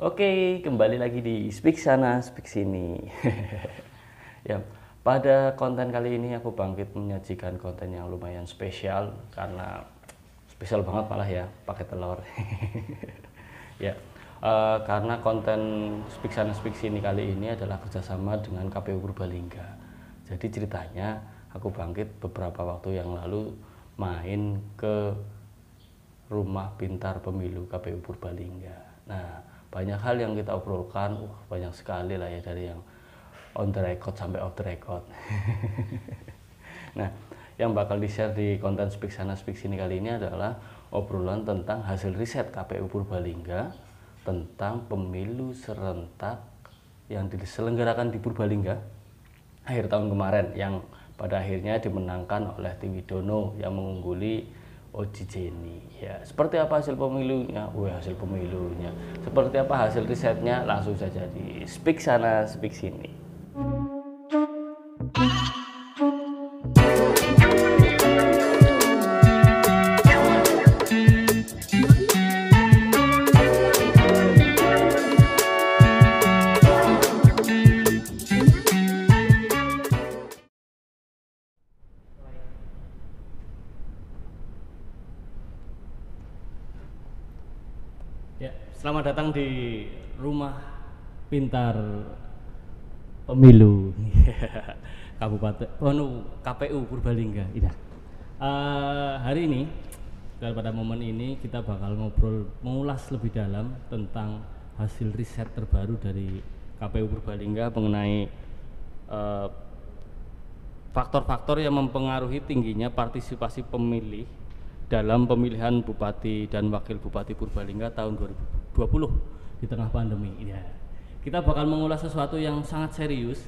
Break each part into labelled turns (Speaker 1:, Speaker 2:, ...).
Speaker 1: Oke, kembali lagi di Speak Sana, Speak Sini. Ya, pada konten kali ini aku bangkit menyajikan konten yang lumayan spesial karena spesial banget malah ya, pakai telur. Ya, karena konten Speak Sana, Speak Sini kali ini adalah kerjasama dengan KPU Purbalingga. Jadi ceritanya aku bangkit beberapa waktu yang lalu main ke rumah pintar pemilu KPU Purbalingga. Nah, banyak hal yang kita obrolkan, banyak sekali lah ya, dari yang on the record sampai off the record. Nah, yang bakal di-share di konten Speak Sana Speak Sini kali ini adalah obrolan tentang hasil riset KPU Purbalingga tentang pemilu serentak yang diselenggarakan di Purbalingga akhir tahun kemarin, yang pada akhirnya dimenangkan oleh Tiwidono yang mengungguli Oji Jenny. Ya, seperti apa hasil pemilunya? Hasil pemilunya. Seperti apa hasil risetnya? Langsung saja di Speak Sana, Speak Sini. Ya, selamat datang di rumah pintar pemilu Kabupaten KPU Purbalingga. Hari ini pada momen ini kita bakal mengulas lebih dalam tentang hasil riset terbaru dari KPU Purbalingga mengenai faktor-faktor yang mempengaruhi tingginya partisipasi pemilih dalam pemilihan Bupati dan Wakil Bupati Purbalingga tahun 2020 di tengah pandemi. Ya, kita bakal mengulas sesuatu yang sangat serius,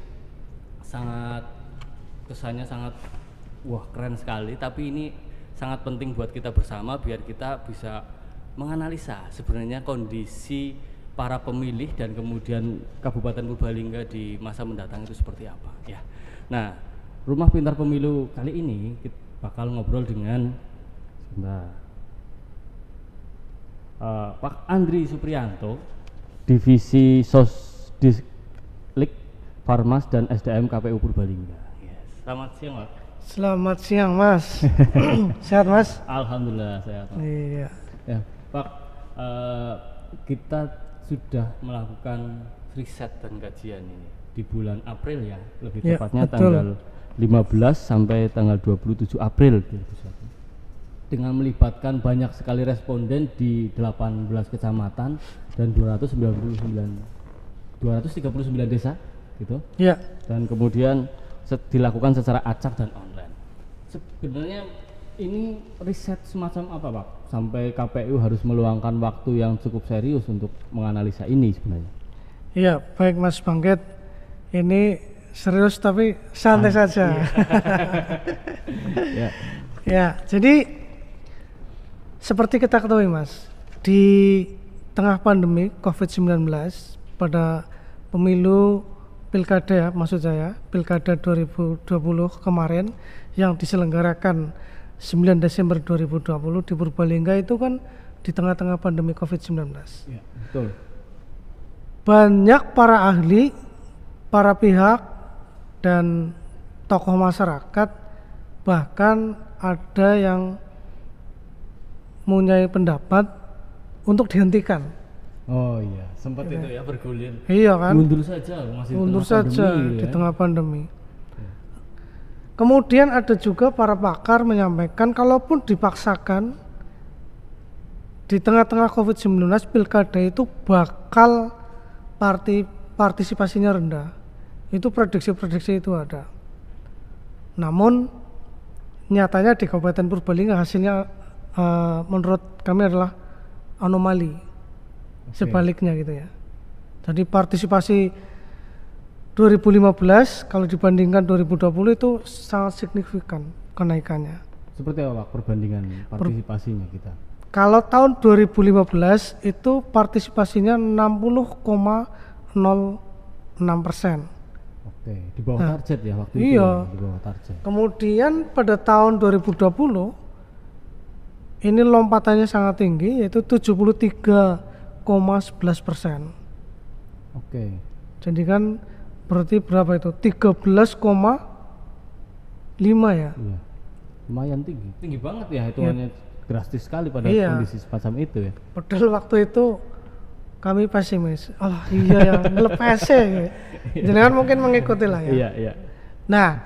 Speaker 1: kesannya sangat keren sekali, tapi ini sangat penting buat kita bersama biar kita bisa menganalisa sebenarnya kondisi para pemilih dan kemudian Kabupaten Purbalingga di masa mendatang itu seperti apa. Ya, nah, rumah pintar pemilu kali ini kita bakal ngobrol dengan Pak Andri Supriyanto, Divisi Sosdiklik Farmas dan SDM KPU Purbalingga. Selamat siang, Pak.
Speaker 2: Selamat siang, Mas. Sehat, Mas?
Speaker 1: Alhamdulillah sehat, Pak.
Speaker 2: Iya.
Speaker 1: Ya, Pak, kita sudah melakukan riset dan kajian ini di bulan April ya, lebih tepatnya tanggal 15 sampai tanggal 27 April 2021. Dengan melibatkan banyak sekali responden di 18 kecamatan dan 239 desa gitu.
Speaker 2: Ya.
Speaker 1: Dan kemudian dilakukan secara acak dan online. Sebenarnya ini riset semacam apa, Pak? Sampai KPU harus meluangkan waktu yang cukup serius untuk menganalisa ini sebenarnya.
Speaker 2: Iya, baik Mas Bangkit. Ini serius tapi santai saja.
Speaker 1: Ya.
Speaker 2: Ya, jadi seperti kita ketahui, Mas, di tengah pandemi COVID-19 pada pemilu pilkada ya, maksud saya pilkada 2020 kemarin yang diselenggarakan 9 Desember 2020 di Purbalingga itu kan di tengah-tengah pandemi COVID-19.
Speaker 1: Ya, betul.
Speaker 2: Banyak para ahli, para pihak dan tokoh masyarakat, bahkan ada yang mempunyai pendapat untuk dihentikan.
Speaker 1: Oh iya, sempat itu ya bergulir.
Speaker 2: Iya kan?
Speaker 1: Mundur saja, masih
Speaker 2: mundur
Speaker 1: tengah
Speaker 2: saja
Speaker 1: pandemi,
Speaker 2: di
Speaker 1: ya.
Speaker 2: tengah pandemi. Kemudian ada juga para pakar menyampaikan kalaupun dipaksakan di tengah-tengah COVID-19 pilkada itu bakal partisipasinya rendah. Itu prediksi-prediksi itu ada. Namun nyatanya di Kabupaten Purbalingga hasilnya menurut kami adalah anomali. Sebaliknya gitu ya. Jadi partisipasi 2015 kalau dibandingkan 2020 itu sangat signifikan kenaikannya.
Speaker 1: Seperti apa, Pak, perbandingan partisipasinya kita?
Speaker 2: Kalau tahun 2015 itu partisipasinya 60,06%.
Speaker 1: Oke, di bawah target ya waktu itu.
Speaker 2: Iya.
Speaker 1: Ya, di bawah target.
Speaker 2: Kemudian pada tahun 2020 ini lompatannya sangat tinggi, yaitu 73,11%.
Speaker 3: Oke.
Speaker 2: Jadi kan berarti berapa itu? 13,5 ya.
Speaker 3: Iya. Lumayan tinggi. Tinggi banget ya hitungannya. Drastis sekali pada
Speaker 2: Iya.
Speaker 3: kondisi semacam itu ya.
Speaker 2: Padahal waktu itu kami pesimis. Oh iya ya, ngelepasnya. Jadi kan mungkin mengikuti lah ya.
Speaker 3: Iya, iya.
Speaker 2: Nah,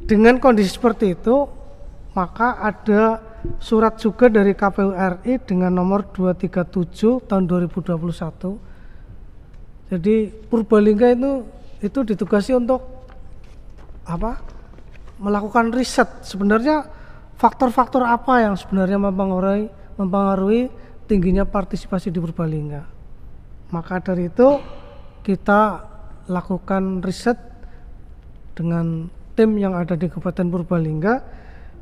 Speaker 2: dengan kondisi seperti itu, maka ada surat juga dari KPU RI dengan nomor 237 tahun 2021. Jadi Purbalingga itu ditugasi untuk apa? Melakukan riset. Sebenarnya faktor-faktor apa yang sebenarnya mempengaruhi tingginya partisipasi di Purbalingga. Maka dari itu kita lakukan riset dengan tim yang ada di Kabupaten Purbalingga,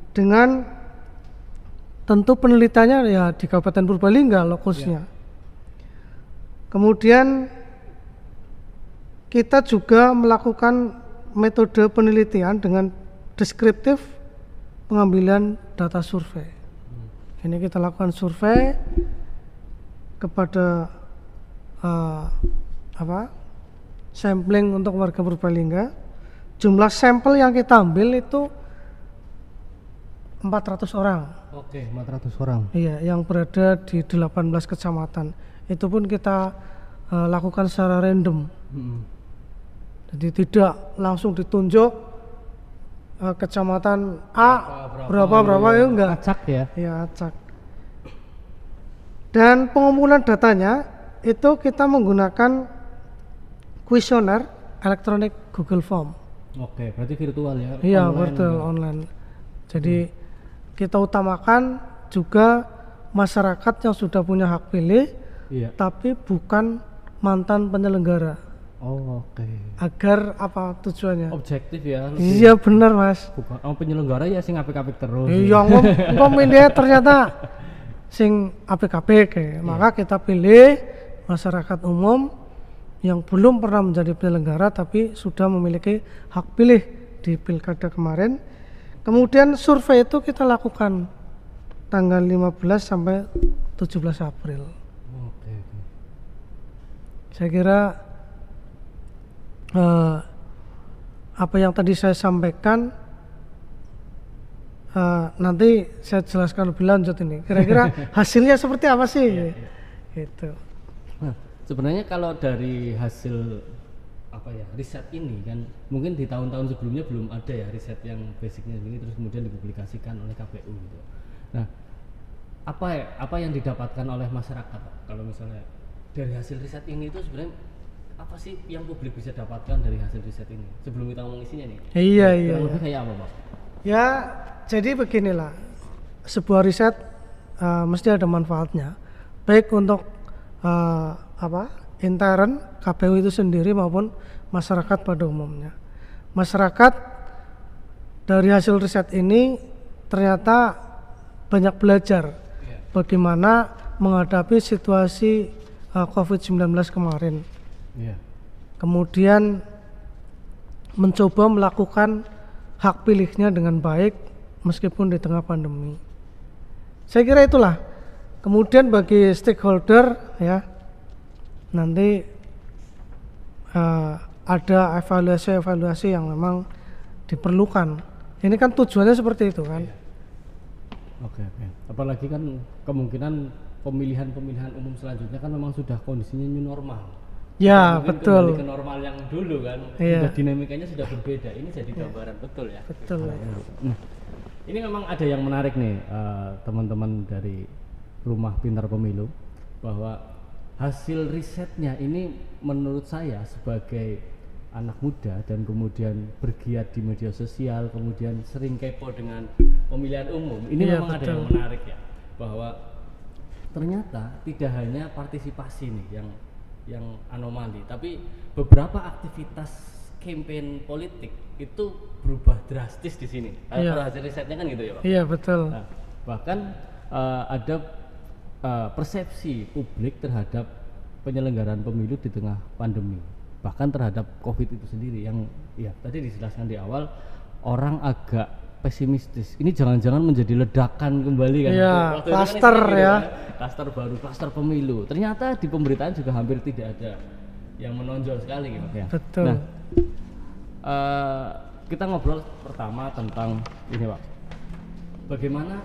Speaker 2: dengan tentu penelitiannya ya di Kabupaten Purbalingga lokusnya. Kemudian kita juga melakukan metode penelitian dengan deskriptif pengambilan data survei. Ini kita lakukan survei kepada sampling untuk warga Purbalingga. Jumlah sampel yang kita ambil itu 400 orang.
Speaker 3: Oke, 400 orang.
Speaker 2: Iya, yang berada di 18 kecamatan. Itu pun kita lakukan secara random. Jadi tidak langsung ditunjuk kecamatan A berapa ya, enggak.
Speaker 3: Acak ya.
Speaker 2: Ya, acak. Dan pengumpulan datanya itu kita menggunakan kuesioner elektronik Google Form.
Speaker 3: Oke, berarti virtual ya.
Speaker 2: Iya,
Speaker 3: online
Speaker 2: virtual
Speaker 3: ya.
Speaker 2: online. Jadi kita utamakan juga masyarakat yang sudah punya hak pilih,
Speaker 3: Iya.
Speaker 2: tapi bukan mantan penyelenggara.
Speaker 3: Oh, oke.
Speaker 2: Agar apa tujuannya?
Speaker 3: Objektif ya.
Speaker 2: Iya benar Mas.
Speaker 3: Bukan penyelenggara ya sing apik-apik terus.
Speaker 2: Iya ngom ini ternyata sing apik-apik ya. Maka kita pilih masyarakat umum yang belum pernah menjadi penyelenggara tapi sudah memiliki hak pilih di pilkada kemarin. Kemudian survei itu kita lakukan tanggal 15 sampai 17 April.
Speaker 3: Oke.
Speaker 2: Saya kira apa yang tadi saya sampaikan nanti saya jelaskan lebih lanjut ini. Kira-kira hasilnya seperti apa sih? Gitu.
Speaker 3: Nah, sebenarnya kalau dari hasil riset ini kan mungkin di tahun-tahun sebelumnya belum ada ya riset yang basicnya ini terus kemudian dipublikasikan oleh KPU gitu. Nah, apa yang didapatkan oleh masyarakat kalau misalnya dari hasil riset ini itu sebenarnya apa sih yang publik bisa dapatkan dari hasil riset ini sebelum kita ngomong isinya nih?
Speaker 2: Iya.
Speaker 3: Kurang lebih kayak apa Pak?
Speaker 2: Ya, jadi beginilah, sebuah riset mesti ada manfaatnya, baik untuk intern KPU itu sendiri maupun masyarakat pada umumnya. Masyarakat dari hasil riset ini ternyata banyak belajar bagaimana menghadapi situasi COVID-19 kemarin. Kemudian mencoba melakukan hak pilihnya dengan baik meskipun di tengah pandemi. Saya kira itulah. Kemudian bagi stakeholder ya, nanti ada evaluasi yang memang diperlukan. Ini kan tujuannya seperti itu kan.
Speaker 3: Oke. Apalagi kan kemungkinan pemilihan umum selanjutnya kan memang sudah kondisinya new normal.
Speaker 2: Ya,
Speaker 3: mungkin
Speaker 2: betul.
Speaker 3: Kembali ke normal yang dulu kan,
Speaker 2: Iya.
Speaker 3: sudah dinamikanya sudah berbeda. Ini jadi gambaran betul ya.
Speaker 2: Betul.
Speaker 3: Nah, ini memang ada yang menarik nih teman-teman dari Rumah Pintar Pemilu, bahwa hasil risetnya ini menurut saya sebagai anak muda dan kemudian bergiat di media sosial, kemudian sering kepo dengan pemilihan umum, ini
Speaker 2: Iya,
Speaker 3: memang ada
Speaker 2: betul.
Speaker 3: yang menarik ya, bahwa ternyata tidak hanya partisipasi nih yang anomali, tapi beberapa aktivitas campaign politik itu berubah drastis di sini.
Speaker 2: Iya.
Speaker 3: Kalau hasil risetnya kan gitu ya Pak.
Speaker 2: Iya betul.
Speaker 3: Nah, bahkan ada persepsi publik terhadap penyelenggaraan pemilu di tengah pandemi, bahkan terhadap COVID itu sendiri yang ya tadi dijelaskan di awal, orang agak pesimistis. Ini jangan-jangan menjadi ledakan kembali kan?
Speaker 2: Iya,
Speaker 3: Waktu itu kan
Speaker 2: klaster
Speaker 3: istilahnya gitu
Speaker 2: ya.
Speaker 3: kan, klaster baru, klaster pemilu. Ternyata di pemberitaan juga hampir tidak ada yang menonjol sekali gitu ya.
Speaker 2: Betul.
Speaker 3: Nah, kita ngobrol pertama tentang ini Pak, bagaimana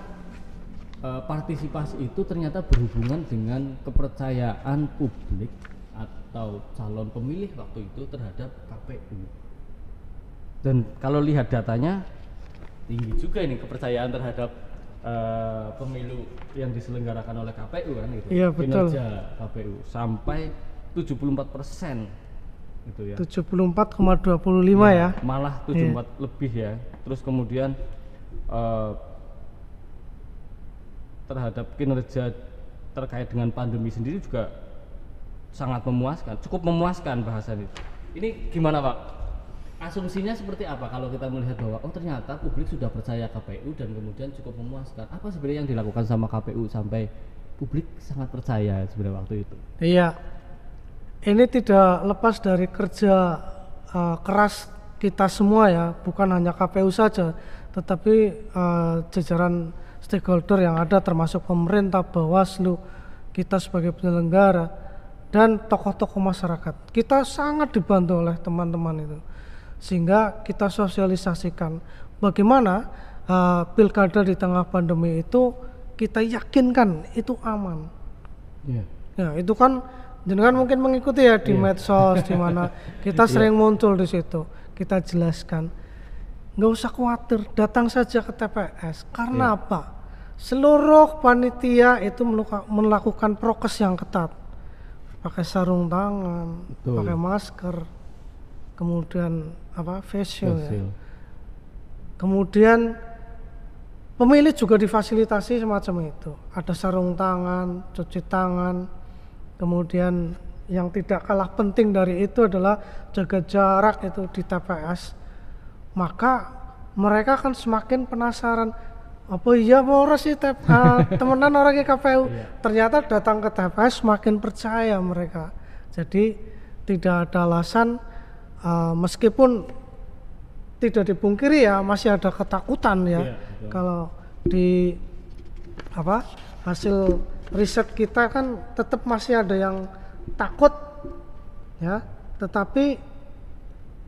Speaker 3: partisipasi itu ternyata berhubungan dengan kepercayaan publik atau calon pemilih waktu itu terhadap KPU. Dan kalau lihat datanya tinggi juga ini kepercayaan terhadap pemilu yang diselenggarakan oleh KPU kan gitu.
Speaker 2: Iya, betul.
Speaker 3: Kinerja KPU sampai 74% gitu ya.
Speaker 2: 74,25 ya.
Speaker 3: Malah 74 lebih ya. Terus kemudian terhadap kinerja terkait dengan pandemi sendiri juga sangat memuaskan, cukup memuaskan bahasan itu. Ini gimana Pak? Asumsinya seperti apa kalau kita melihat bahwa oh ternyata publik sudah percaya KPU dan kemudian cukup memuaskan. Apa sebenarnya yang dilakukan sama KPU sampai publik sangat percaya sebenarnya waktu itu?
Speaker 2: Iya. Ini tidak lepas dari kerja keras kita semua ya, bukan hanya KPU saja, tetapi jajaran stakeholder yang ada termasuk pemerintah, Bawaslu, kita sebagai penyelenggara dan tokoh-tokoh masyarakat. Kita sangat dibantu oleh teman-teman itu. Sehingga kita sosialisasikan bagaimana pilkada di tengah pandemi itu kita yakinkan itu aman.
Speaker 3: Iya.
Speaker 2: Ya, itu kan jenengan mungkin mengikuti ya di medsos di mana kita sering muncul di situ. Kita jelaskan. Nggak usah khawatir, datang saja ke TPS. Karena apa? Seluruh panitia itu melakukan prokes yang ketat. Pakai sarung tangan,
Speaker 3: Betul.
Speaker 2: pakai masker, kemudian face shield. Ya. Kemudian pemilih juga difasilitasi semacam itu. Ada sarung tangan, cuci tangan. Kemudian yang tidak kalah penting dari itu adalah jaga jarak itu di TPS. Maka mereka akan semakin penasaran. Apa iya boros sih temenan orangnya KPU. Ternyata datang ke TPS semakin percaya mereka. Jadi tidak ada alasan meskipun tidak dipungkiri ya masih ada ketakutan ya. Kalau di hasil riset kita kan tetap masih ada yang takut ya, tetapi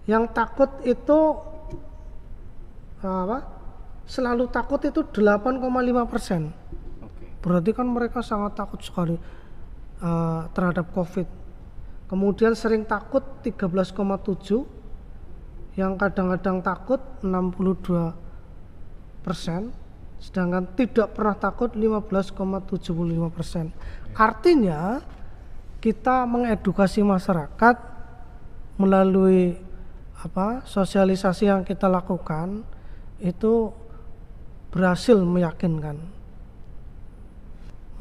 Speaker 2: yang takut itu selalu takut itu 8,5%. Berarti kan mereka sangat takut sekali terhadap COVID. Kemudian sering takut 13,7%, yang kadang-kadang takut 62%, sedangkan tidak pernah takut 15,75%. Artinya kita mengedukasi masyarakat melalui sosialisasi yang kita lakukan itu berhasil meyakinkan.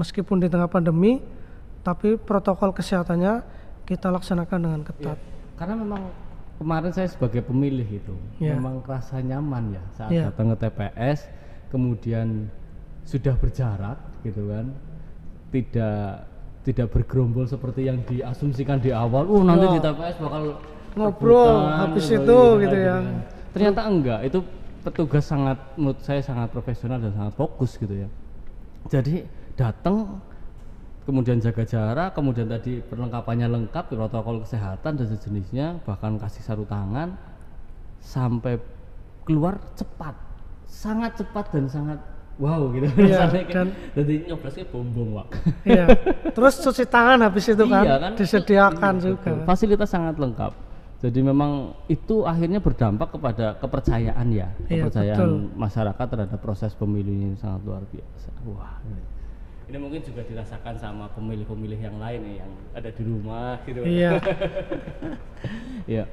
Speaker 2: Meskipun di tengah pandemi, tapi protokol kesehatannya kita laksanakan dengan ketat.
Speaker 3: Karena memang kemarin saya sebagai pemilih itu memang rasa nyaman ya saat datang ke TPS, kemudian sudah berjarak gitu kan, tidak bergerombol seperti yang diasumsikan di awal. Nanti di TPS bakal
Speaker 2: ngobrol habis itu gitu ya.
Speaker 3: Ternyata enggak, itu petugas menurut saya sangat profesional dan sangat fokus gitu ya. Jadi datang, kemudian jaga jarak, kemudian tadi perlengkapannya lengkap, protokol kesehatan dan sejenisnya, bahkan kasih sarung tangan, sampai keluar cepat, sangat cepat dan sangat wow gitu.
Speaker 2: Dan
Speaker 3: jadi nyoblosnya bombong Pak.
Speaker 2: Iya. Terus cuci tangan habis itu kan,
Speaker 3: kan
Speaker 2: disediakan juga.
Speaker 3: Betul. Fasilitas sangat lengkap. Jadi memang itu akhirnya berdampak kepada kepercayaan ya, kepercayaan masyarakat terhadap proses pemilu ini sangat luar biasa. Wah. Ini mungkin juga dirasakan sama pemilih-pemilih yang lain nih yang ada di rumah gitu.
Speaker 2: Iya.
Speaker 3: Iya.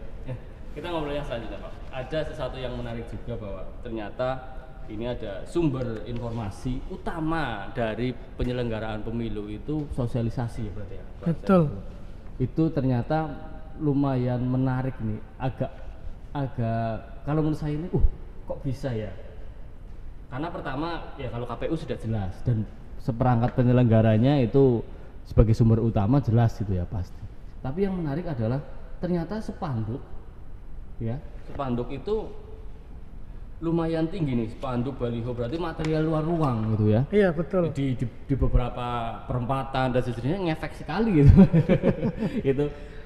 Speaker 3: Kita ngobrol yang selanjutnya Pak. Ada sesuatu yang menarik juga bahwa ternyata ini ada sumber informasi utama dari penyelenggaraan pemilu itu sosialisasi berarti ya.
Speaker 2: Betul.
Speaker 3: Itu ternyata lumayan menarik nih, agak kalau menurut saya ini kok bisa ya, karena pertama ya kalau KPU sudah jelas dan seperangkat penyelenggaranya itu sebagai sumber utama jelas gitu ya pasti, tapi yang menarik adalah ternyata spanduk itu lumayan tinggi nih spanduk baliho, berarti material luar ruang gitu ya.
Speaker 2: Iya betul.
Speaker 3: Di beberapa perempatan dan sejenisnya ngefek sekali gitu.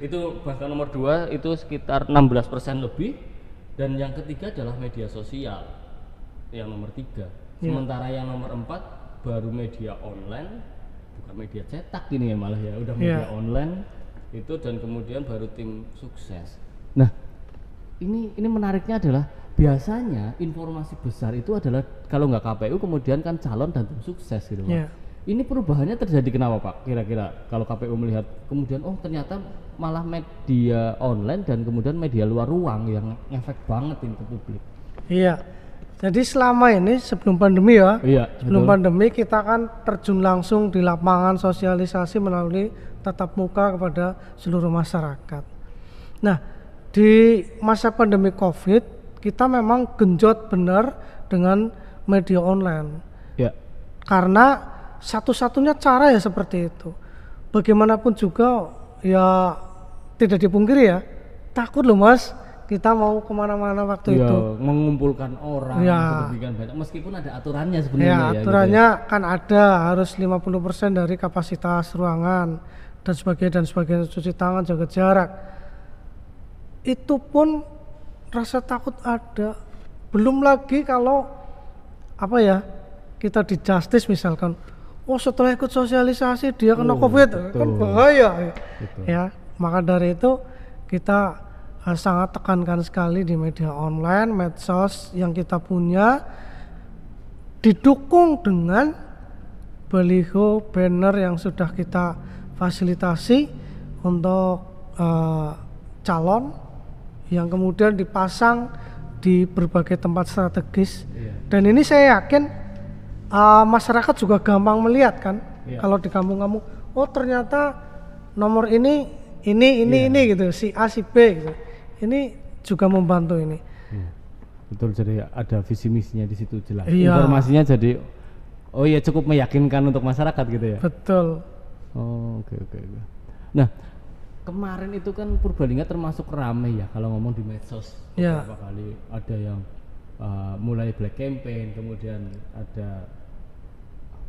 Speaker 3: itu bahkan nomor 2 itu sekitar 16% lebih, dan yang ketiga adalah media sosial yang nomor 3. Sementara yang nomor 4 baru media online, bukan media cetak ini ya, malah ya udah media online itu, dan kemudian baru tim sukses. Nah, ini menariknya adalah biasanya informasi besar itu adalah kalau nggak KPU kemudian kan calon dan tim sukses gitu Pak. Ini perubahannya terjadi kenapa Pak? Kira-kira kalau KPU melihat kemudian ternyata malah media online dan kemudian media luar ruang yang ngefek banget ini ke publik.
Speaker 2: Iya. Jadi selama ini sebelum pandemi ya, sebelum pandemi kita kan terjun langsung di lapangan sosialisasi melalui tatap muka kepada seluruh masyarakat. Nah, di masa pandemi COVID kita memang genjot benar dengan media online. Ya. Karena satu-satunya cara ya seperti itu. Bagaimanapun juga ya tidak dipungkiri ya, takut loh Mas, kita mau kemana-mana waktu itu.
Speaker 3: Mengumpulkan orang, sedemikian banyak, meskipun ada aturannya sebenarnya.
Speaker 2: Ya, aturannya gitu ya. Kan ada, harus 50% dari kapasitas ruangan dan sebagainya, cuci tangan, jaga jarak. Itu pun rasa takut ada. Belum lagi kalau kita di justice misalkan, setelah ikut sosialisasi dia kena COVID, kan bahaya. Ya, maka dari itu kita sangat tekankan sekali di media online, medsos yang kita punya didukung dengan baliho, banner yang sudah kita fasilitasi untuk calon, yang kemudian dipasang di berbagai tempat strategis. Dan ini saya yakin masyarakat juga gampang melihat kan, kalau di kampung-kampung, ternyata nomor ini gitu, si A si B gitu. Ini juga membantu ini.
Speaker 3: Betul, jadi ada visi misinya di situ jelas. Informasinya jadi cukup meyakinkan untuk masyarakat gitu ya.
Speaker 2: Betul.
Speaker 3: Oke. Nah, kemarin itu kan Purbalingga termasuk ramai ya kalau ngomong di medsos. Beberapa kali ada yang mulai black campaign, kemudian ada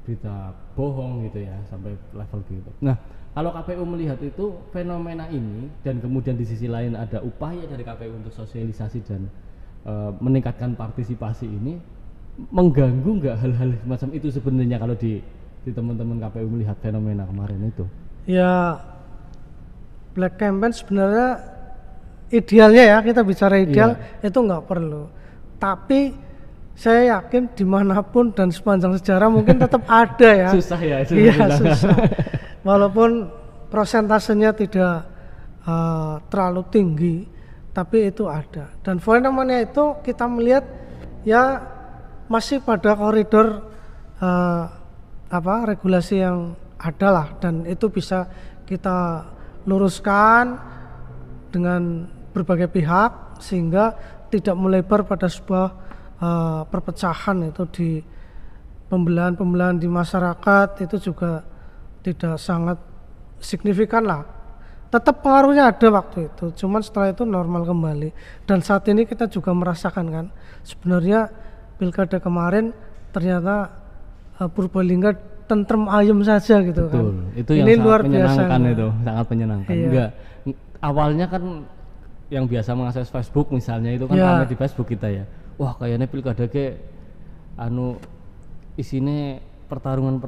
Speaker 3: berita bohong gitu ya, sampai level gitu. Nah, kalau KPU melihat itu fenomena ini, dan kemudian di sisi lain ada upaya dari KPU untuk sosialisasi dan meningkatkan partisipasi ini, mengganggu nggak hal-hal semacam itu sebenarnya kalau di teman-teman KPU melihat fenomena kemarin itu? Ya,
Speaker 2: black campaign sebenarnya idealnya ya, kita bicara ideal itu nggak perlu, tapi saya yakin dimanapun dan sepanjang sejarah mungkin tetap ada ya.
Speaker 3: Susah ya itu.
Speaker 2: Iya, susah. Walaupun prosentasenya tidak terlalu tinggi, tapi itu ada. Dan fenomena itu kita melihat ya masih pada koridor regulasi yang ada lah, dan itu bisa kita luruskan dengan berbagai pihak sehingga tidak melebar pada sebuah perpecahan itu di pembelahan di masyarakat. Itu juga tidak sangat signifikan lah. Tetap pengaruhnya ada waktu itu, cuman setelah itu normal kembali. Dan saat ini kita juga merasakan kan, sebenarnya pilkada kemarin ternyata Purbalingga tentrem ayem saja gitu.
Speaker 3: Betul.
Speaker 2: Kan.
Speaker 3: Itu yang
Speaker 2: ini
Speaker 3: sangat
Speaker 2: luar
Speaker 3: menyenangkan
Speaker 2: biasa,
Speaker 3: itu, sangat menyenangkan. Enggak, awalnya kan yang biasa mengakses Facebook misalnya itu kan ramai di Facebook kita ya. Wah, kayaknya pilkada ke isinya pertarungan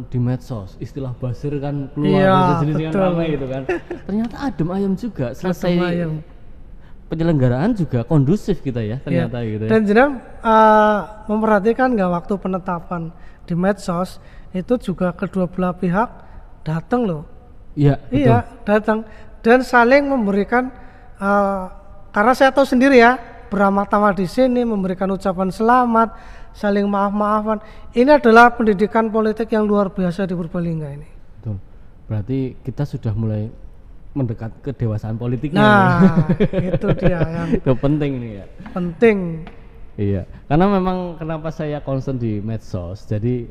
Speaker 3: di medsos, istilah buzzer kan keluar, sejenis kan ramai gitu kan. Ternyata adem ayem juga, selesai penyelenggaraan juga kondusif kita ya ternyata gitu ya.
Speaker 2: Dan jenam memperhatikan nggak waktu penetapan di medsos itu juga kedua belah pihak datang loh. Iya, datang dan saling memberikan karena saya tahu sendiri ya, beramah-tamah di sini, memberikan ucapan selamat, saling maaf-maafan. Ini adalah pendidikan politik yang luar biasa di Purbalingga ini.
Speaker 3: Betul. Berarti kita sudah mulai mendekat ke dewasaan politiknya.
Speaker 2: Nah, itu dia yang
Speaker 3: itu penting nih ya.
Speaker 2: Penting.
Speaker 3: Iya. Karena memang kenapa saya concern di medsos. Jadi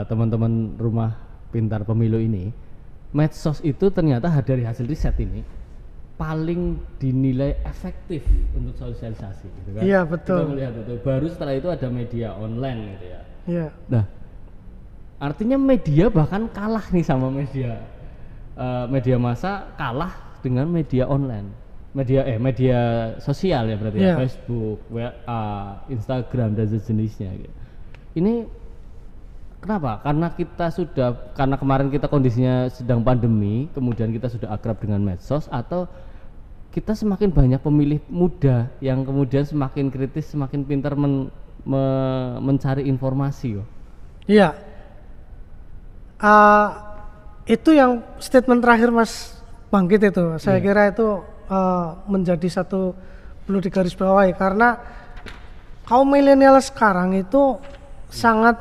Speaker 3: teman-teman rumah pintar pemilu ini, medsos itu ternyata dari hasil riset ini paling dinilai efektif untuk sosialisasi gitu kan.
Speaker 2: Iya, betul.
Speaker 3: Kita melihat itu baru setelah itu ada media online gitu ya.
Speaker 2: Iya.
Speaker 3: Nah, artinya media bahkan kalah nih sama media media massa kalah dengan media online. Media sosial ya berarti ya,
Speaker 2: Iya.
Speaker 3: Facebook, WA, Instagram dan sejenisnya gitu. Ini kenapa? Karena kemarin kita kondisinya sedang pandemi, kemudian kita sudah akrab dengan medsos, atau kita semakin banyak pemilih muda yang kemudian semakin kritis, semakin pintar mencari informasi.
Speaker 2: Iya. Itu yang statement terakhir Mas Bangkit itu, saya kira itu menjadi satu perlu digarisbawahi, karena kaum milenial sekarang itu sangat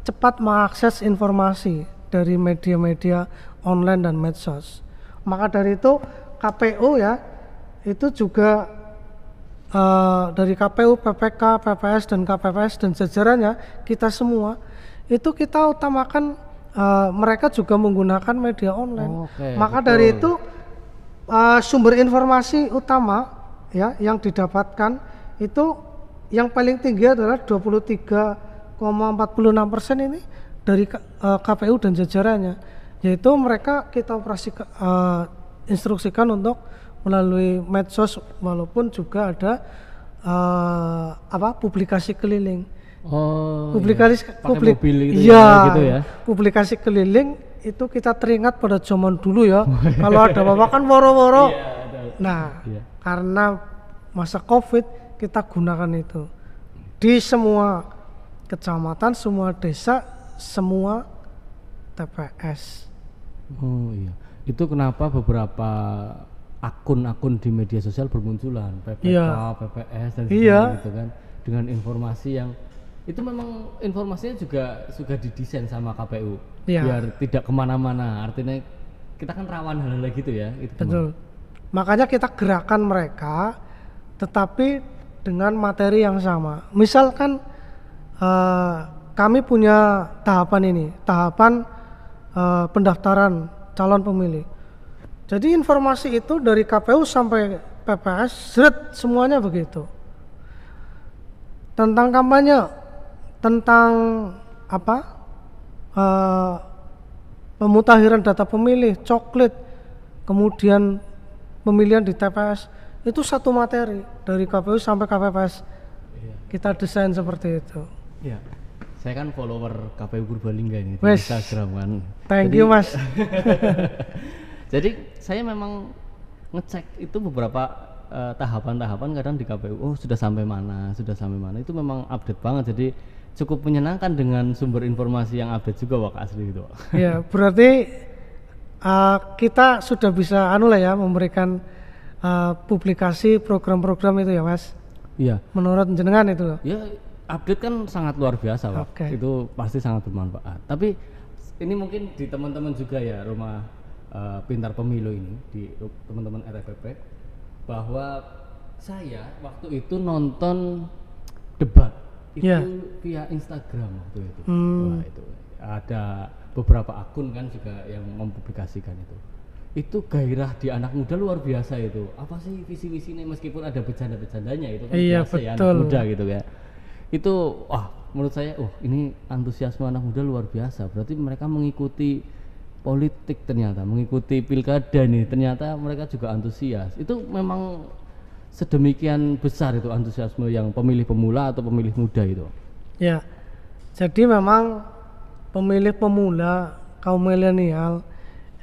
Speaker 2: cepat mengakses informasi dari media-media online dan medsos. Maka dari itu KPU ya itu juga dari KPU, PPK, PPS dan KPPS dan jajarannya kita semua itu kita utamakan mereka juga menggunakan media online. Maka
Speaker 3: betul.
Speaker 2: dari itu sumber informasi utama ya yang didapatkan itu yang paling tinggi adalah 23,46% ini dari KPU dan jajarannya, yaitu mereka kita instruksikan untuk melalui medsos, walaupun juga ada publikasi keliling.
Speaker 3: Pakai mobil gitu
Speaker 2: ya,
Speaker 3: gitu ya.
Speaker 2: Publikasi keliling itu kita teringat pada zaman dulu ya. Kalau ada apa-apa kan woro-woro. Nah, karena masa Covid kita gunakan itu di semua kecamatan, semua desa, semua TPS.
Speaker 3: Oh iya. Itu kenapa beberapa akun-akun di media sosial bermunculan, PPK, PPS dan sebagainya gitu kan, dengan informasi yang itu memang informasinya juga sudah didesain sama KPU biar tidak kemana-mana. Artinya kita kan rawan hal-hal gitu ya. Itu
Speaker 2: betul. Makanya kita gerakan mereka, tetapi dengan materi yang sama. Misalkan kami punya tahapan pendaftaran calon pemilih. Jadi informasi itu dari KPU sampai PPS, semuanya begitu. Tentang kampanye, tentang pemutakhiran data pemilih, coklit, kemudian pemilihan di TPS, itu satu materi dari KPU sampai KPPS. Kita desain seperti itu.
Speaker 3: Iya. Saya kan follower KPU Purbalingga ini di
Speaker 2: Wes,
Speaker 3: Instagram kan.
Speaker 2: Thank you Mas.
Speaker 3: Jadi saya memang ngecek itu beberapa tahapan-tahapan kadang di KPU. Oh sudah sampai mana, itu memang update banget. Jadi cukup menyenangkan dengan sumber informasi yang update juga Wak asli itu.
Speaker 2: Ya berarti kita sudah bisa memberikan publikasi program-program itu ya Mas.
Speaker 3: Iya.
Speaker 2: Menurut jenengan itu loh.
Speaker 3: Ya update kan sangat luar biasa Pak. Itu pasti sangat bermanfaat. Tapi ini mungkin di teman-teman juga ya rumah pintar pemilu ini, di teman-teman RFPP, bahwa saya waktu itu nonton debat itu via Instagram waktu itu. Wah, itu ada beberapa akun kan juga yang mempublikasikan itu. Itu gairah di anak muda luar biasa itu. Apa sih visi-visi ini, meskipun ada bercanda-bercandanya itu kan biasa ya anak muda gitu ya. Itu menurut saya ini antusiasme anak muda luar biasa. Berarti mereka mengikuti politik, ternyata mengikuti pilkada nih, ternyata mereka juga antusias. Itu memang sedemikian besar itu antusiasme yang pemilih pemula atau pemilih muda itu.
Speaker 2: Ya. Jadi memang pemilih pemula kaum milenial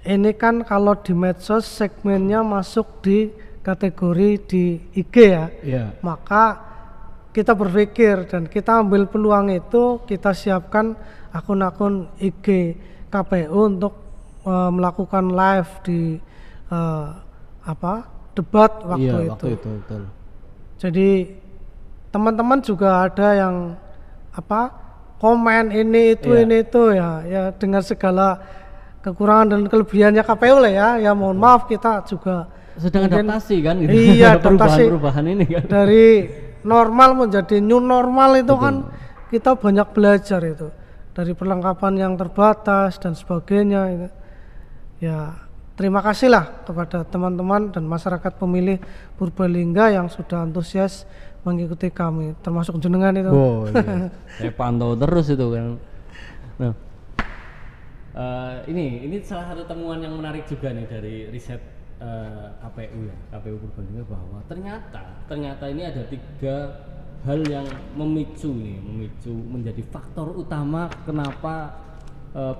Speaker 2: ini kan kalau di medsos segmennya masuk di kategori di IG ya. Maka kita berpikir dan kita ambil peluang itu, kita siapkan akun-akun IG KPU untuk melakukan live di debat waktu itu.
Speaker 3: Betul.
Speaker 2: Jadi teman-teman juga ada yang komen ini itu ya dengan segala kekurangan dan kelebihannya KPU lah ya. Ya mohon maaf, kita juga
Speaker 3: sedang adaptasi kan gitu.
Speaker 2: Iya, adaptasi
Speaker 3: perubahan ini kan.
Speaker 2: Dari normal menjadi new normal itu kan kita banyak belajar itu. Dari perlengkapan yang terbatas dan sebagainya itu. Ya, terima kasihlah kepada teman-teman dan masyarakat pemilih Purbalingga yang sudah antusias mengikuti kami, termasuk jenengan itu.
Speaker 3: Oh iya, saya pantau terus itu kan. Nah, ini salah satu temuan yang menarik juga nih dari riset KPU ya, KPU Purbalingga, bahwa ternyata ini ada 3 hal yang memicu menjadi faktor utama kenapa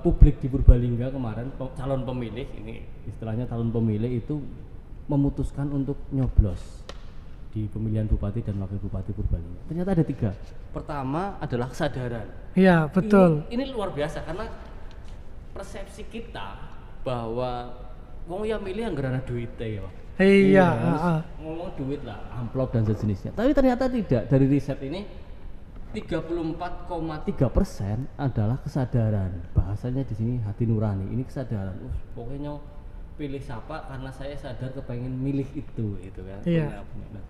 Speaker 3: publik di Purbalingga kemarin, calon pemilih, ini istilahnya calon pemilih itu memutuskan untuk nyoblos di pemilihan bupati dan wakil bupati Purbalingga. Ternyata ada 3. Pertama adalah kesadaran.
Speaker 2: Iya, betul.
Speaker 3: Ini luar biasa karena persepsi kita bahwa wong ya milih anggaran duitnya ya.
Speaker 2: Iya,
Speaker 3: Ngomong duit lah, amplop dan sejenisnya. Tapi ternyata tidak. Dari riset ini 34,3% adalah kesadaran. Bahasanya di sini hati nurani. Ini kesadaran. Pokoknya pilih siapa karena saya sadar kepengen milih itu kan.
Speaker 2: Iya.
Speaker 3: Nah,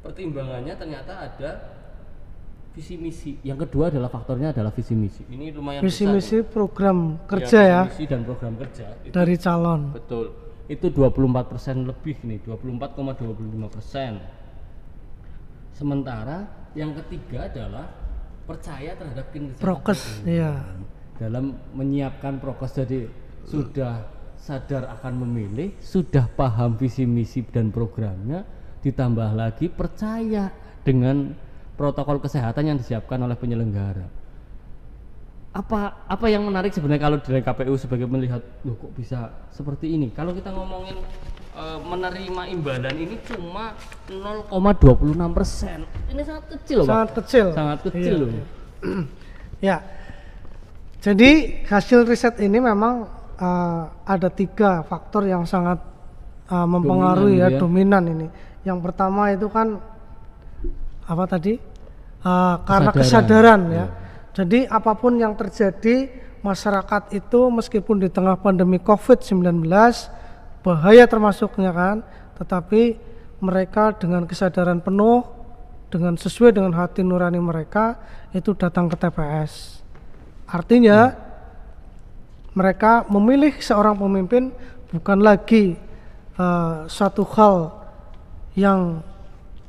Speaker 3: pertimbangannya ternyata ada visi misi. Yang kedua adalah faktornya adalah visi misi. Ini lumayan
Speaker 2: visi
Speaker 3: besar.
Speaker 2: misi program kerja ya.
Speaker 3: Visi misi dan program kerja itu,
Speaker 2: dari calon.
Speaker 3: betul. Itu 24% lebih nih, 24,25%. Sementara yang ketiga adalah percaya terhadap kinerja
Speaker 2: Prokes,
Speaker 3: KPU.
Speaker 2: iya.
Speaker 3: Dalam menyiapkan prokes, jadi sudah sadar akan memilih, sudah paham visi misi dan programnya, ditambah lagi percaya dengan protokol kesehatan yang disiapkan oleh penyelenggara. Apa yang menarik sebenarnya kalau dari KPU sebagai melihat, loh kok bisa seperti ini? Kalau kita ngomongin menerima imbalan ini cuma 0,26%. Ini sangat kecil loh,
Speaker 2: Sangat
Speaker 3: Pak.
Speaker 2: kecil.
Speaker 3: Sangat kecil
Speaker 2: Iya.
Speaker 3: loh.
Speaker 2: Ya. Jadi hasil riset ini memang ada 3 faktor yang sangat mempengaruhi
Speaker 3: Dominan, ya.
Speaker 2: dominan ini. Yang pertama itu kan apa tadi? Karena kesadaran ya. Jadi apapun yang terjadi, masyarakat itu meskipun di tengah pandemi COVID-19 bahaya termasuknya kan, tetapi mereka dengan kesadaran penuh, dengan sesuai dengan hati nurani mereka itu datang ke TPS. Artinya mereka memilih seorang pemimpin bukan lagi suatu hal yang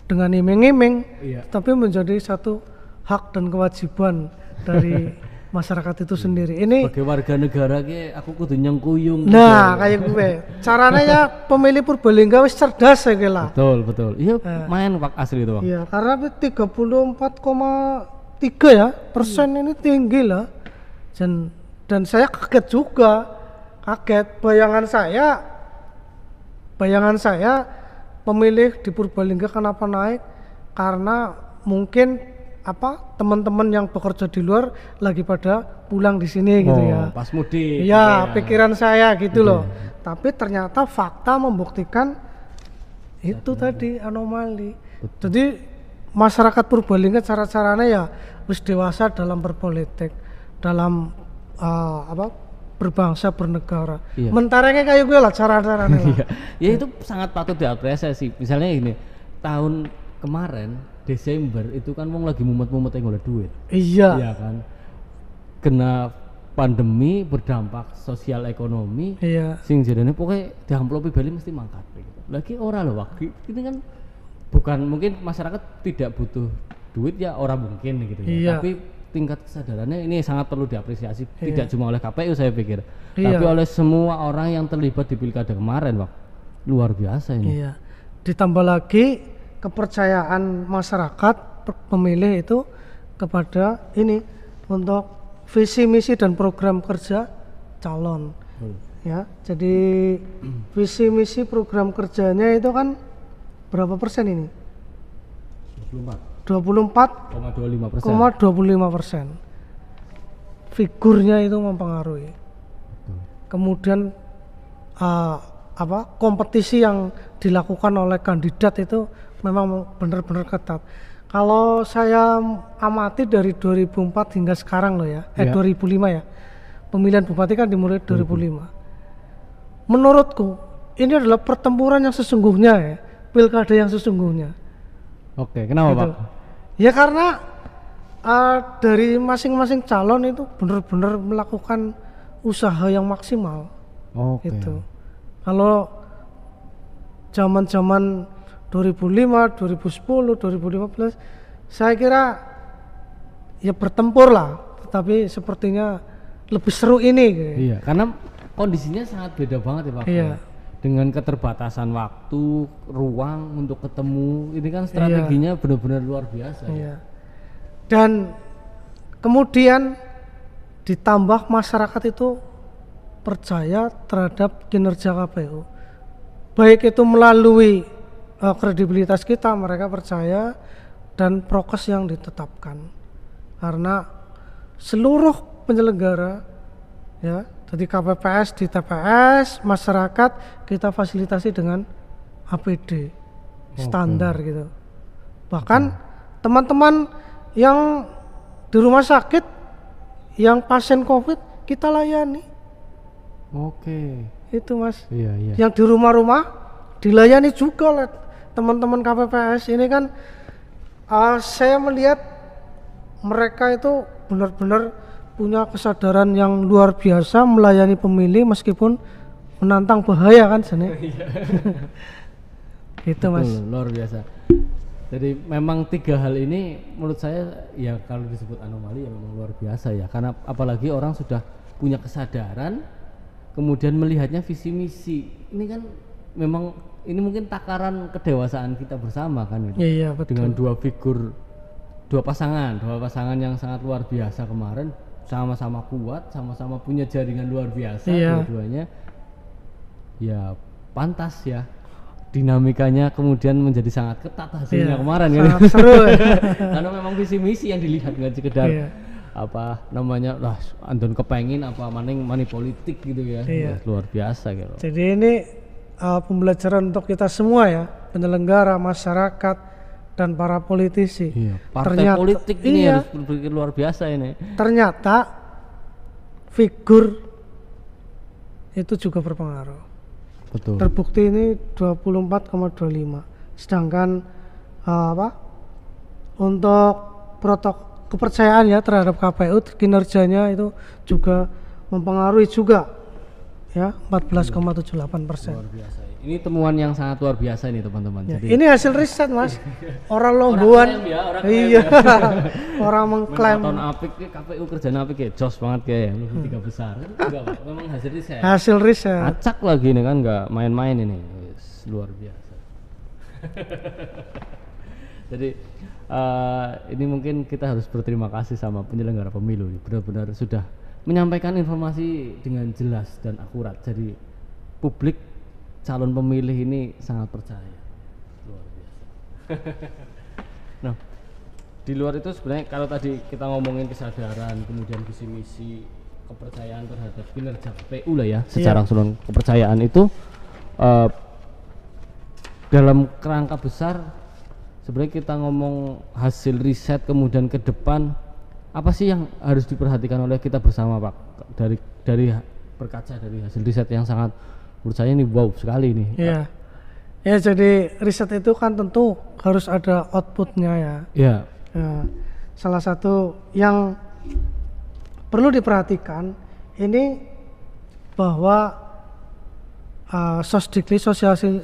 Speaker 2: dengan iming-iming, tapi menjadi satu hak dan kewajiban dari masyarakat itu sendiri. Ini
Speaker 3: Sebagai warga negara aku kudu nyengkuyung.
Speaker 2: nah kayak gue. Caranya ya pemilih Purbalingga wis cerdas saya kira.
Speaker 3: Betul. Iya, main Pak asli itu, Bang.
Speaker 2: Iya, karena 34,3 ya persen ini tinggi lah. Dan saya kaget juga. Bayangan saya pemilih di Purbalingga kenapa naik? Karena mungkin teman-teman yang bekerja di luar lagi pada pulang di sini gitu ya.
Speaker 3: Pas mudik.
Speaker 2: Iya, pikiran saya gitu loh. Tapi ternyata fakta membuktikan itu tadi anomali. Jadi masyarakat Purbalingga cara-caranya ya wis dewasa dalam berpolitik, dalam berbangsa bernegara.
Speaker 3: Iya.
Speaker 2: Mentaranya kayak gue lah cara-caranya lah.
Speaker 3: Ya itu sangat patut diapresiasi. Misalnya gini, tahun kemarin Desember itu kan wong lagi mumet-mumet yang golek duit.
Speaker 2: Iya.
Speaker 3: Iya kan. Kena pandemi berdampak sosial ekonomi.
Speaker 2: Iya.
Speaker 3: Sing jadinya pokoknya diamplopi bali mesti mangkat gitu. Lagi ora loh waktu ini kan bukan mungkin masyarakat tidak butuh duit ya, orang mungkin gitu ya.
Speaker 2: Iya.
Speaker 3: Tapi tingkat kesadarannya ini sangat perlu diapresiasi,
Speaker 2: Iya.
Speaker 3: tidak cuma oleh KPU saya pikir,
Speaker 2: Iya.
Speaker 3: tapi oleh semua orang yang terlibat di pilkada kemarin, Pak. Luar biasa ini.
Speaker 2: Iya. Ditambah lagi kepercayaan masyarakat pemilih itu kepada ini untuk visi misi dan program kerja calon. Ya, jadi visi misi program kerjanya itu kan berapa persen ini? 24,25%. Figurnya itu mempengaruhi. Kemudian kompetisi yang dilakukan oleh kandidat itu memang benar-benar ketat. Kalau saya amati dari 2004 hingga sekarang loh ya, 2005 ya. Pemilihan bupati kan dimulai 2005. Menurutku ini adalah pertempuran yang sesungguhnya ya, pilkada yang sesungguhnya.
Speaker 3: Oke, kenapa
Speaker 2: Gitu.
Speaker 3: Pak?
Speaker 2: Ya karena dari masing-masing calon itu benar-benar melakukan usaha yang maksimal.
Speaker 3: Oke.
Speaker 2: Itu. Kalau zaman-zaman 2005, 2010, 2015 saya kira ya bertempur lah, tetapi sepertinya lebih seru ini gitu.
Speaker 3: Iya, karena kondisinya sangat beda banget ya Pak.
Speaker 2: Iya.
Speaker 3: Dengan keterbatasan waktu, ruang untuk ketemu, ini kan strateginya benar-benar luar biasa. Ya.
Speaker 2: Iya. Dan kemudian ditambah masyarakat itu percaya terhadap kinerja KPU, baik itu melalui kredibilitas kita, mereka percaya, dan prokes yang ditetapkan, karena seluruh penyelenggara ya, jadi KPPS di TPS, masyarakat kita fasilitasi dengan APD standar gitu. Bahkan teman-teman yang di rumah sakit yang pasien COVID kita layani.
Speaker 3: Oke.
Speaker 2: Itu Mas.
Speaker 3: Iya, iya.
Speaker 2: Yang di rumah-rumah dilayani juga oleh teman-teman KPPS. Ini kan saya melihat mereka itu benar-benar punya kesadaran yang luar biasa melayani pemilih meskipun menantang bahaya kan sini. Gitu Mas.
Speaker 3: Betul, luar biasa. Jadi memang 3 hal ini menurut saya ya kalau disebut anomali ya memang luar biasa ya, karena apalagi orang sudah punya kesadaran kemudian melihatnya visi misi. Ini kan memang ini mungkin takaran kedewasaan kita bersama kan itu.
Speaker 2: Iya, betul.
Speaker 3: Dengan dua pasangan yang sangat luar biasa kemarin, sama-sama kuat, sama-sama punya jaringan luar biasa,
Speaker 2: iya.
Speaker 3: Dua-duanya ya pantas ya dinamikanya kemudian menjadi sangat ketat hasilnya kemarin kan.
Speaker 2: Sangat seru.
Speaker 3: Karena memang visi misi yang dilihat nggak sekedar
Speaker 2: Iya.
Speaker 3: apa namanya lah andon kepengin apa maning money politik gitu ya.
Speaker 2: Iya.
Speaker 3: Luar biasa gitu.
Speaker 2: Jadi ini pembelajaran untuk kita semua ya, penyelenggara, masyarakat, dan para politisi.
Speaker 3: Iya, partai politik ini
Speaker 2: iya,
Speaker 3: harus berpikir luar biasa ini.
Speaker 2: ternyata figur itu juga berpengaruh.
Speaker 3: Betul.
Speaker 2: Terbukti ini 24,25. Sedangkan untuk kepercayaan ya terhadap KPU, kinerjanya itu juga mempengaruhi juga ya, 14,78%.
Speaker 3: Luar biasa. Ini temuan yang sangat luar biasa ini teman-teman.
Speaker 2: Ya,
Speaker 3: Jadi
Speaker 2: ini hasil riset Mas. Orang lomboan. Iya. Orang mengklaim.
Speaker 3: Tahun apik KPU kerjaan apik ya, jos banget kayak ya, lebih 3 besar. Enggak, Pak. Memang hasil riset.
Speaker 2: Hasil riset.
Speaker 3: Acak lagi nih kan, nggak main-main ini. Luar biasa. Jadi ini mungkin kita harus berterima kasih sama penyelenggara pemilu, benar-benar sudah menyampaikan informasi dengan jelas dan akurat. Jadi publik calon pemilih ini sangat percaya. Luar biasa. Nah, di luar itu sebenarnya kalau tadi kita ngomongin kesadaran, kemudian visi misi, kepercayaan terhadap kinerja KPU lah ya, secara keseluruhan kepercayaan itu dalam kerangka besar sebenarnya kita ngomong hasil riset kemudian ke depan apa sih yang harus diperhatikan oleh kita bersama Pak dari berkaca dari hasil riset yang sangat menurut saya ini wow sekali ini.
Speaker 2: Iya. Ya jadi riset itu kan tentu harus ada outputnya ya.
Speaker 3: Iya.
Speaker 2: Ya, salah satu yang perlu diperhatikan ini bahwa Sosdikli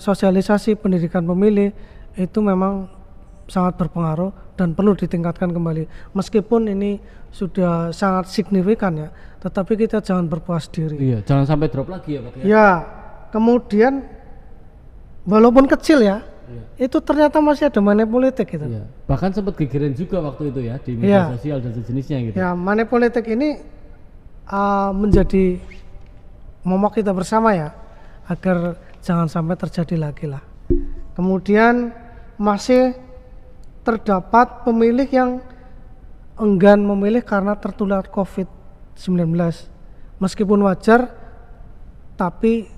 Speaker 2: sosialisasi pendidikan pemilih itu memang sangat berpengaruh dan perlu ditingkatkan kembali. Meskipun ini sudah sangat signifikan ya, tetapi kita jangan berpuas diri.
Speaker 3: Iya, jangan sampai drop lagi ya Pak ya.
Speaker 2: Ya, kemudian walaupun kecil ya, itu ternyata masih ada money politik gitu.
Speaker 3: Iya. Bahkan sempat gegeran juga waktu itu ya di media sosial dan sejenisnya gitu.
Speaker 2: Ya, money politik ini menjadi momok kita bersama ya, agar jangan sampai terjadi lagi lah. Kemudian masih terdapat pemilih yang enggan memilih karena tertular COVID-19. Meskipun wajar, tapi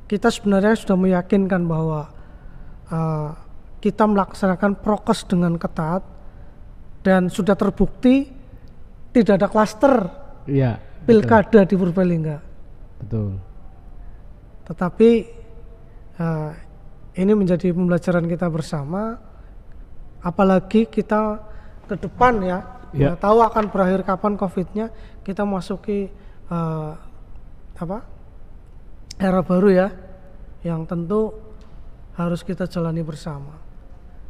Speaker 2: kita sebenarnya sudah meyakinkan bahwa kita melaksanakan prokes dengan ketat dan sudah terbukti tidak ada klaster pilkada di Purbalingga.
Speaker 3: Betul.
Speaker 2: Tetapi ini menjadi pembelajaran kita bersama, apalagi kita ke depan ya, nggak tahu akan berakhir kapan COVID-nya, kita masuki era baru ya, yang tentu harus kita jalani bersama.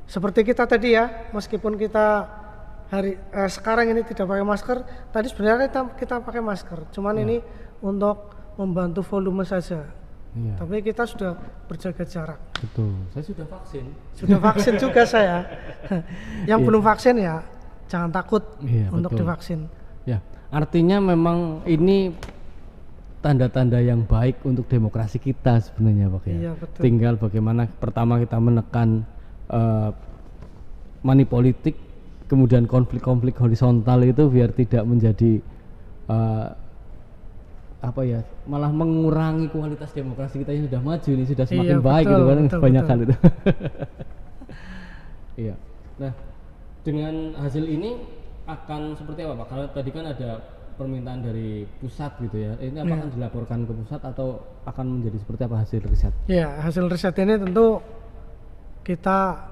Speaker 2: Seperti kita tadi ya, meskipun kita sekarang ini tidak pakai masker, tadi sebenarnya kita pakai masker, cuman ini untuk membantu volume saja.
Speaker 3: Iya.
Speaker 2: Tapi kita sudah berjaga jarak.
Speaker 3: Betul. Saya sudah vaksin.
Speaker 2: Sudah vaksin juga saya. Yang belum vaksin ya jangan takut untuk
Speaker 3: betul.
Speaker 2: divaksin.
Speaker 3: Ya, artinya memang ini tanda-tanda yang baik untuk demokrasi kita sebenarnya Pak ya.
Speaker 2: Iya, betul.
Speaker 3: Tinggal bagaimana pertama kita menekan money politik, kemudian konflik-konflik horizontal itu biar tidak menjadi malah mengurangi kualitas demokrasi kita yang sudah maju ini, sudah semakin baik gitu kan, banyak hal itu. Iya. Nah, dengan hasil ini akan seperti apa Pak? Kalau tadi kan ada permintaan dari pusat gitu ya, ini apakah dilaporkan ke pusat atau akan menjadi seperti apa hasil riset?
Speaker 2: Ya, hasil riset ini tentu kita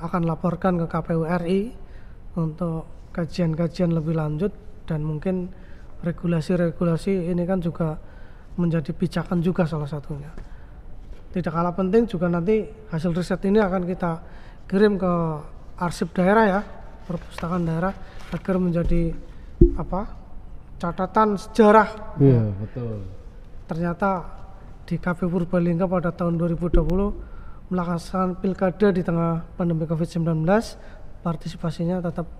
Speaker 2: akan laporkan ke KPU RI untuk kajian-kajian lebih lanjut, dan mungkin regulasi-regulasi ini kan juga menjadi pijakan juga salah satunya. Tidak kalah penting juga nanti hasil riset ini akan kita kirim ke arsip daerah ya, perpustakaan daerah, agar menjadi catatan sejarah.
Speaker 3: Iya, betul.
Speaker 2: Ternyata di KPU Purbalingga pada tahun 2020 melaksanakan pilkada di tengah pandemi COVID-19, partisipasinya tetap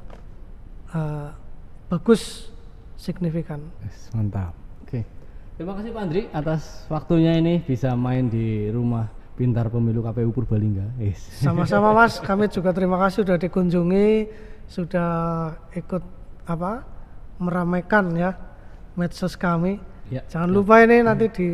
Speaker 2: bagus, signifikan.
Speaker 3: Yes, mantap. Oke. Terima kasih Pak Andri atas waktunya ini bisa main di rumah Pintar Pemilu KPU Purbalingga. Yes.
Speaker 2: Sama-sama Mas, kami juga terima kasih sudah dikunjungi, sudah ikut meramaikan ya medsos kami. Ya, jangan lupa ini nanti di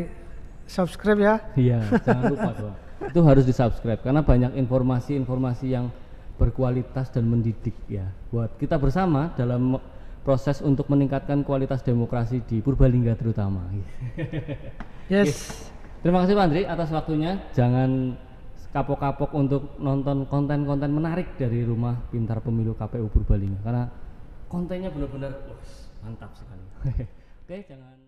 Speaker 2: subscribe ya.
Speaker 3: Iya, jangan lupa Pak. Itu harus di subscribe karena banyak informasi-informasi yang berkualitas dan mendidik ya buat kita bersama dalam proses untuk meningkatkan kualitas demokrasi di Purbalingga terutama.
Speaker 2: Yes.
Speaker 3: Terima kasih Pak Andri atas waktunya. Jangan kapok-kapok untuk nonton konten-konten menarik dari rumah Pintar Pemilu KPU Purbalingga karena kontennya benar-benar mantap sekali. Oke, jangan